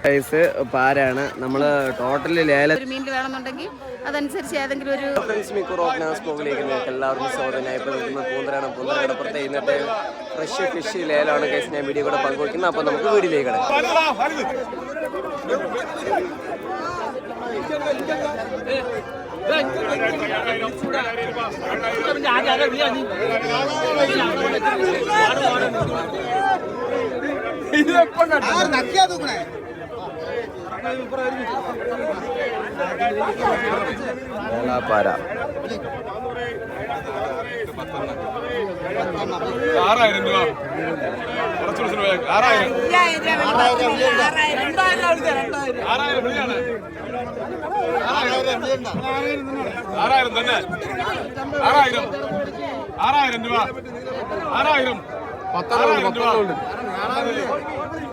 Size പാരാണ് നമ്മൾ totally ലേലം മീനിൽ വേണമെന്നുണ്ടെങ്കിൽ അതനുസരിച്ച് ഏതെങ്കിലും ഒരു എല്ലാവർക്കും സ്വാഗതം. ഇപ്പോൾ നിൽക്കുന്നത് പൂന്തറയാണ്. പൂന്തറക്കടപ്പുറത്തെ ഇന്നത്തെ ഫ്രഷ് ഫിഷ് ലേലമാണ് കേസ് ഞാൻ വീഡിയോ കൂടെ പങ്കുവയ്ക്കുന്നത്. അപ്പോൾ നമുക്ക് വീഡിയോയിലേക്ക് പാര 6000 രൂപ. 6000 തന്നെ. 6000 രൂപ. 6000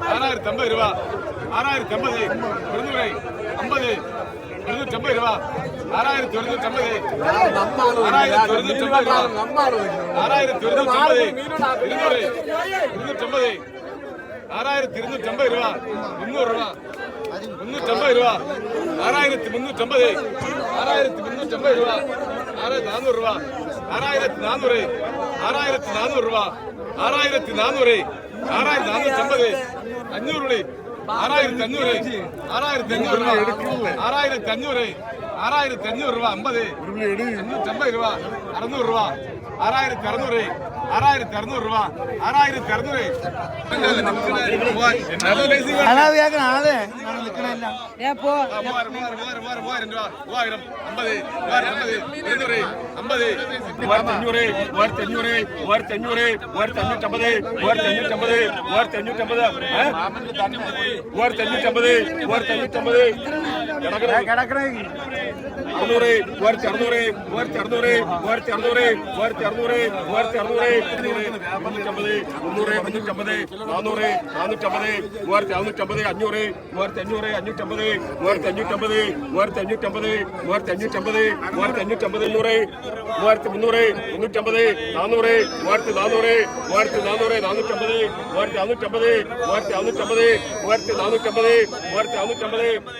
650 രൂപ. 650 250 250 രൂപ. 6250 6250 6250 രൂപ. 300 രൂപ. 350 രൂപ. 6350 6350 രൂപ. 6400 രൂപ. 6400 6400 രൂപ. 6400 6450 500 6500 6500 രൂപ. 6500 6500 രൂപ. 50 550 രൂപ. 600 രൂപ. 6600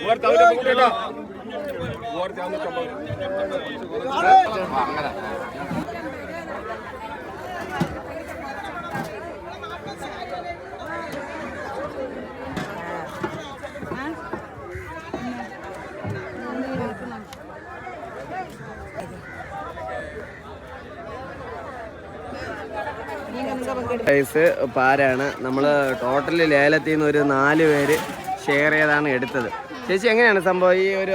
6600 രൂപ. 6600 സൈസ് പാരാണ്. നമ്മൾ ടോട്ടലി ലേലത്തിൽ നിന്ന് ഒരു 4 പേര് ഷെയർ ചെയ്താണ് എടുത്തത്. ചേച്ചി എങ്ങനെയാണ് സംഭവം? ഈ ഒരു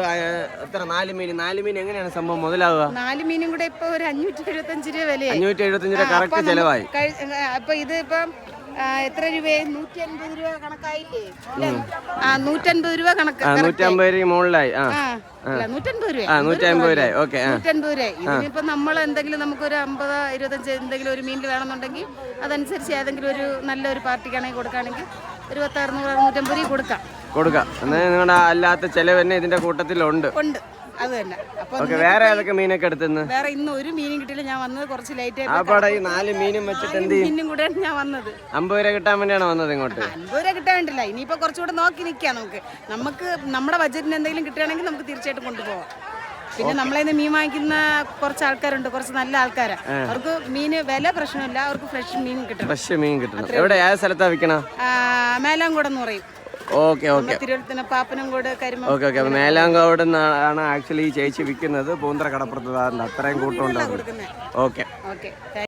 എത്ര 4 മീൻ എങ്ങനെയാണ് സംഭവം മുതലാവുക? 4 മീനും കൂടെ ഇപ്പൊ ഒരു 575 രൂപ വില. 575 രൂപ കറക്റ്റ് ചെലവായി. അപ്പൊ ഇത് ഇപ്പം എത്ര രൂപയായി? 150 രൂപ കണക്കായില്ലേ? 150 രൂപ കണക്ക്. 150 രൂപ മുകളിലായി. 150 രൂപ. 150 രൂപ. ഓക്കെ. 150 രൂപ. ഇതിനിപ്പോ നമ്മൾ എന്തെങ്കിലും നമുക്കൊരു 50 25 എന്തെങ്കിലും ഒരു മീനിൽ വേണമെന്നുണ്ടെങ്കിൽ അതനുസരിച്ച് ഏതെങ്കിലും ഒരു നല്ലൊരു പാർട്ടിക്കാണെങ്കിൽ കൊടുക്കുകയാണെങ്കിൽ ഒരു 150 രൂപ കൊടുക്കാം. എന്നാൽ നിങ്ങളുടെ അല്ലാത്ത ചെലവ് തന്നെ ഇതിന്റെ കൂട്ടത്തിലുണ്ട്. അത് തന്നെ. അപ്പൊ വേറെ ഏതൊക്കെ മീനൊക്കെ എടുത്തുനിന്ന്? വേറെ ഇന്ന് ഒരു മീനും കിട്ടിയില്ല. ഞാൻ വന്നത് കുറച്ച് ലേറ്റ് ആയി. ഈ 4 മീനും വെച്ചിട്ട് എന്ത് മീനും കൂടെ ഞാൻ വന്നത് 50 രൂപ കിട്ടാൻ വേണ്ടിയാണ് വന്നത് ഇങ്ങോട്ട്. 50 രൂപ കിട്ടാൻ വേണ്ടില്ല. ഇനിയിപ്പോ കുറച്ചുകൂടെ നോക്കി നിൽക്കാം. നമുക്ക് നമ്മുടെ ബഡ്ജറ്റിന് എന്തെങ്കിലും കിട്ടുകയാണെങ്കിൽ നമുക്ക് തീർച്ചയായിട്ടും കൊണ്ടുപോകാം. പിന്നെ നമ്മളതിന് മീൻ വാങ്ങിക്കുന്ന കുറച്ച് ആൾക്കാരുണ്ട്, കുറച്ച് നല്ല ആൾക്കാരാ. അവർക്ക് മീന് വില പ്രശ്നമില്ല. അവർക്ക് ഫ്രഷ് മീൻ കിട്ടണം. എവിടെ ഏത് സ്ഥലത്താ വിൽക്കണം? മേലാങ്കോട് എന്ന് പറയും. ഓക്കെ. തിരുവനന്തപുരം പാപ്പനംകോട് കരിമ. ഓക്കെ. അപ്പൊ മേലാങ്കോട് ആണ് ആക്ച്വലി ഈ ചേച്ചി വിൽക്കുന്നത്. പൂന്തറ കടപ്പുറത്ത് അത്രയും കൂട്ടം ഉണ്ടാവും. ഓക്കെ.